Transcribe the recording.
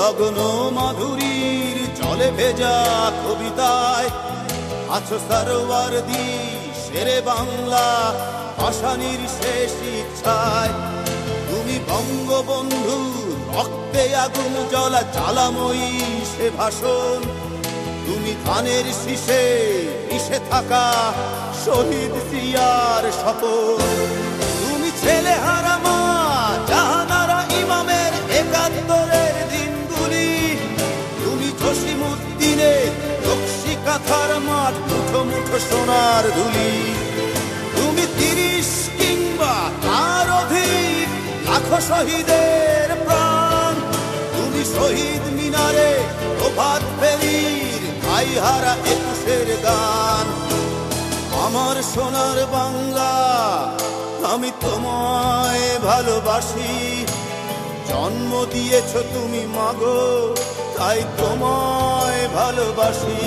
গগন মাধুরীর জলে ভেজা কবিতায় আছো সরওয়ারদি শেরে বাংলা ভাষানির শেষ ইচ্ছায়। তুমি বঙ্গবন্ধু রক্তে আগুন জ্বলা জ্বালাময়ী সে ভাষণ। তুমি ধানের শীষে মিশে থাকা শহীদ জিয়ার শপথ। তুমি ছেলে হারা মা জাহানারা ইমামের একাত্তরের দিনগুলি। তুমি জসিমউদ্দিনের নকশি কাঁথার মাঠ মুঠো মুঠো সোনার ধুলি। তুমি ৩০ কিংবা তার অধিক লাখো শহীদের প্রাণ। তুমি শহীদ মিনারে প্রভাত ফেরির ভাইহারা ২১-এর গান। আমার সোনার বাংলা আমি তোমায় ভালোবাসি। জন্ম দিয়েছ তুমি মাগো তাই তোমায় ভালোবাসি।